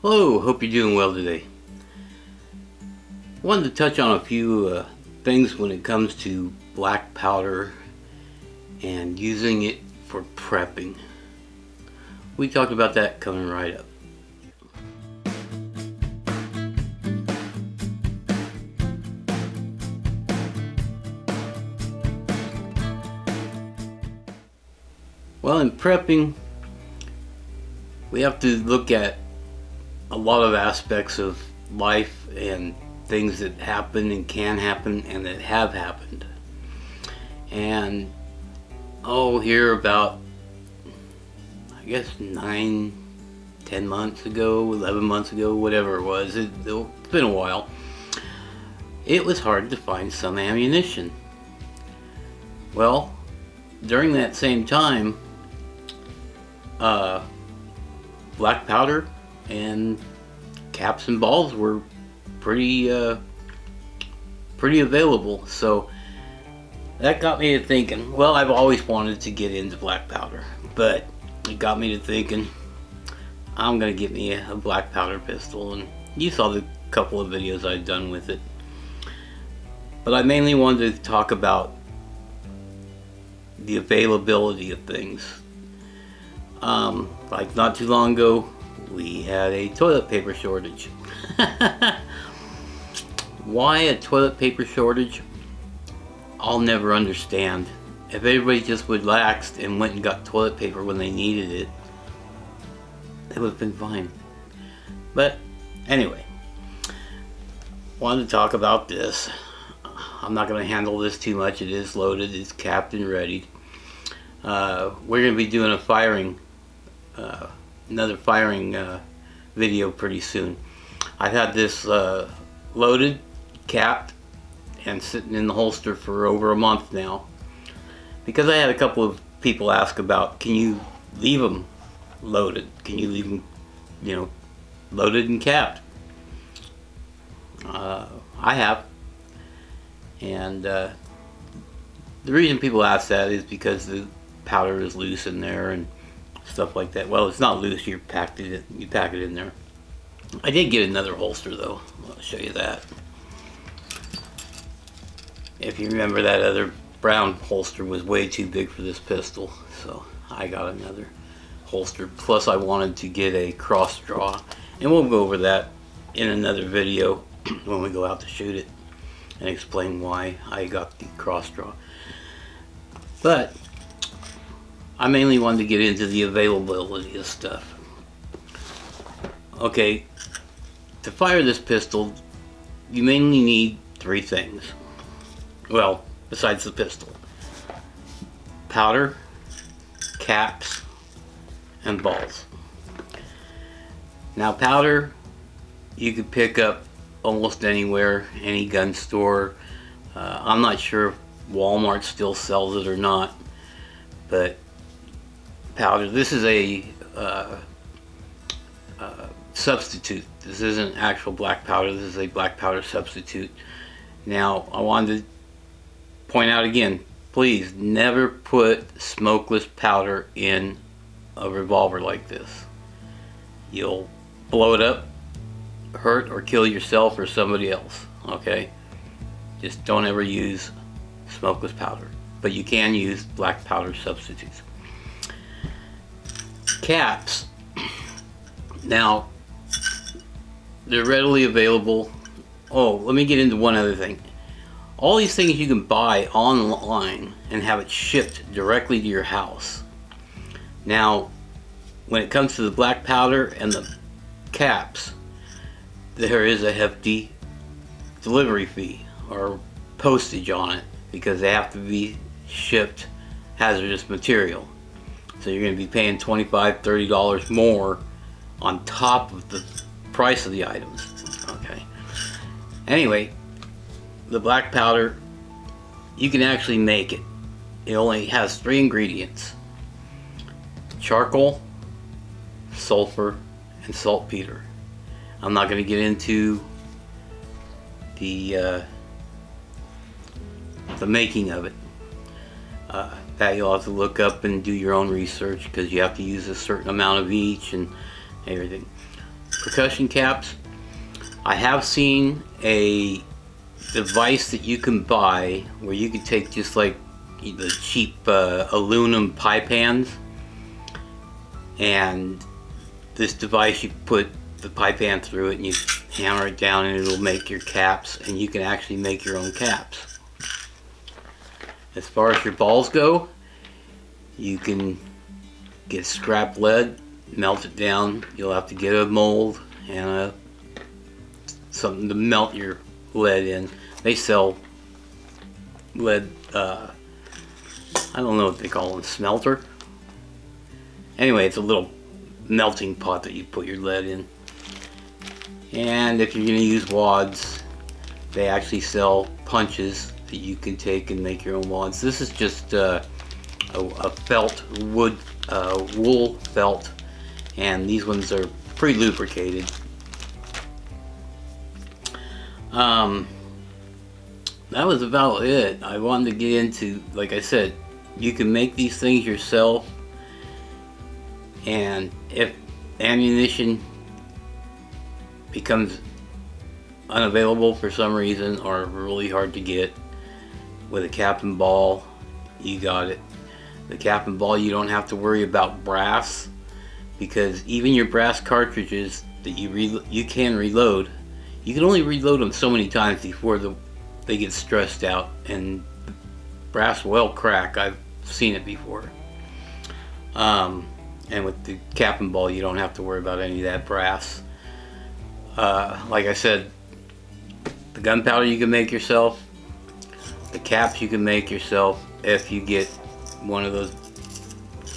Hello, hope you're doing well today. Wanted to touch on a few things when it comes to black powder and using it for prepping. We talked about that coming right up. Well, in prepping, we have to look at a lot of aspects of life and things that happen and can happen and that have happened. And here about, I guess 9, 10 months ago, 11 months ago, whatever it was, it's been a while, it was hard to find some ammunition. Well, during that same time, black powder and caps and balls were pretty available. So that got me to thinking, well, I've always wanted to get into black powder, but it got me to thinking, I'm gonna get me a black powder pistol. And you saw the couple of videos I've done with it, but I mainly wanted to talk about the availability of things. Like not too long ago, we had a toilet paper shortage. Why a toilet paper shortage? I'll never understand. If everybody just relaxed and went and got toilet paper when they needed it, it would have been fine. But anyway, wanted to talk about this. I'm not going to handle this too much. It is loaded, it's capped and ready. We're going to be doing another firing video pretty soon. I've had this loaded, capped, and sitting in the holster for over a month now, because I had a couple of people ask about, can you leave them loaded? Can you leave them, loaded and capped? I have. And the reason people ask that is because the powder is loose in there and stuff like that. Well, it's not loose, you pack it in there. I did get another holster though. I'll show you that. If you remember, that other brown holster was way too big for this pistol, so I got another holster. Plus I wanted to get a cross draw, and we'll go over that in another video when we go out to shoot it and explain why I got the cross draw. But I mainly wanted to get into the availability of stuff. Okay, to fire this pistol, you mainly need 3 things. Well, besides the pistol: powder, caps, and balls. Now, powder you could pick up almost anywhere, any gun store. I'm not sure if Walmart still sells it or not, but powder, this is a substitute. This isn't actual black powder, this is a black powder substitute. Now, I wanted to point out again, please never put smokeless powder in a revolver like this. You'll blow it up, hurt or kill yourself or somebody else. Okay, just don't ever use smokeless powder, but you can use black powder substitutes. Caps, now they're readily available. Oh, let me get into one other thing. All these things you can buy online and have it shipped directly to your house. Now, when it comes to the black powder and the caps, there is a hefty delivery fee or postage on it, because they have to be shipped hazardous material. So you're going to be paying $25, $30 more on top of the price of the items. Okay. Anyway, the black powder, you can actually make it. It only has 3 ingredients: charcoal, sulfur, and saltpeter. I'm not going to get into the making of it. That you'll have to look up and do your own research, because you have to use a certain amount of each and everything. percussion caps. I have seen a device that you can buy where you can take just like the cheap aluminum pie pans, and this device, you put the pie pan through it and you hammer it down and it'll make your caps, and you can actually make your own caps. As far as your balls go, you can get scrap lead, melt it down. You'll have to get a mold and something to melt your lead in. They sell lead, I don't know what they call them, smelter. Anyway, it's a little melting pot that you put your lead in. And if you're going to use wads, they actually sell punches that you can take and make your own wads. This is just a felt, wool felt, and these ones are pretty lubricated. That was about it. I wanted to get into, like I said, you can make these things yourself, and if ammunition becomes unavailable for some reason or really hard to get, with a cap and ball, you got it. The cap and ball, you don't have to worry about brass, because even your brass cartridges that you can reload, you can only reload them so many times before they get stressed out, and brass will crack. I've seen it before. And with the cap and ball, you don't have to worry about any of that brass. Like I said, the gunpowder you can make yourself. The caps you can make yourself if you get one of those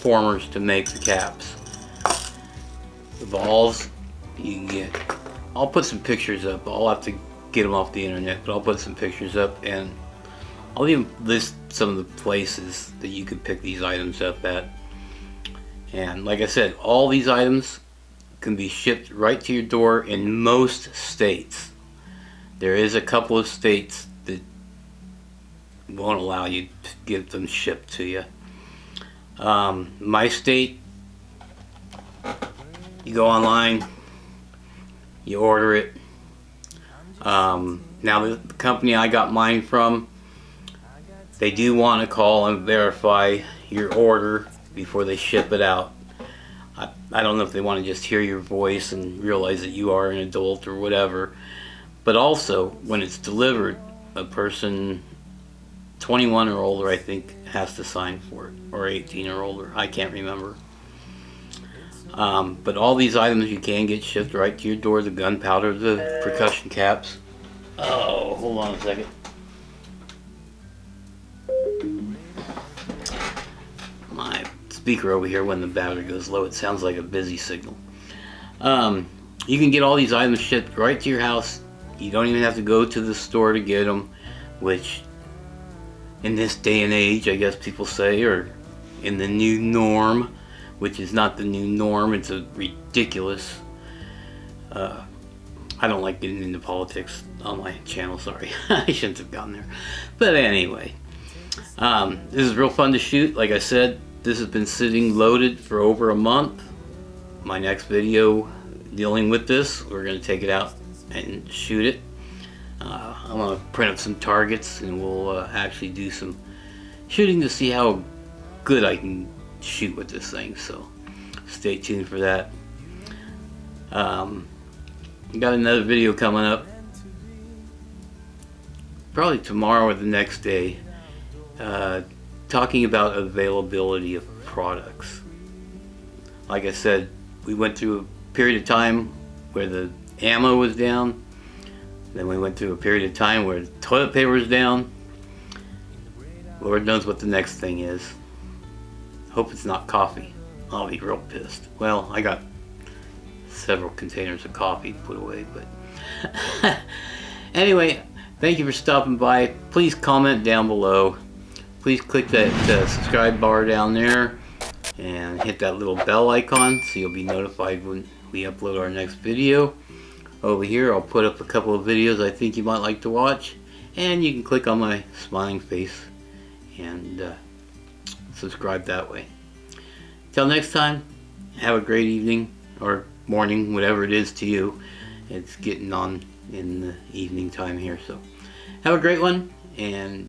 formers to make the caps. The balls you can get. I'll put some pictures up. I'll have to get them off the internet, but I'll put some pictures up, and I'll even list some of the places that you can pick these items up at. And like I said, all these items can be shipped right to your door in most states. There is a couple of states that won't allow you to get them shipped to you. My state, you go online, you order it. Now the company I got mine from, they do want to call and verify your order before they ship it out. I don't know if they want to just hear your voice and realize that you are an adult or whatever, but also when it's delivered, a person 21 or older, I think, has to sign for it, or 18 or older, I can't remember. But all these items you can get shipped right to your door. The gunpowder, the percussion caps. Oh, hold on a second. My speaker over here, when the battery goes low, it sounds like a busy signal. You can get all these items shipped right to your house. You don't even have to go to the store to get them, which in this day and age, I guess people say, or in the new norm, which is not the new norm. It's a ridiculous. I don't like getting into politics on my channel, sorry. I shouldn't have gone there. But anyway, this is real fun to shoot. Like I said, this has been sitting loaded for over a month. My next video dealing with this, we're going to take it out and shoot it. I'm going to print up some targets, and we'll actually do some shooting to see how good I can shoot with this thing, so stay tuned for that. Got another video coming up probably tomorrow or the next day, talking about availability of products. Like I said, we went through a period of time where the ammo was down, then we went through a period of time where toilet paper was down. Lord knows what the next thing is. Hope it's not coffee. I'll be real pissed. Well, I got several containers of coffee put away, but anyway, thank you for stopping by. Please comment down below. Please click that subscribe bar down there and hit that little bell icon so you'll be notified when we upload our next video. Over here I'll put up a couple of videos I think you might like to watch, and you can click on my smiling face and subscribe that way. Till next time, have a great evening or morning, whatever it is to you. It's getting on in the evening time here. So have a great one, and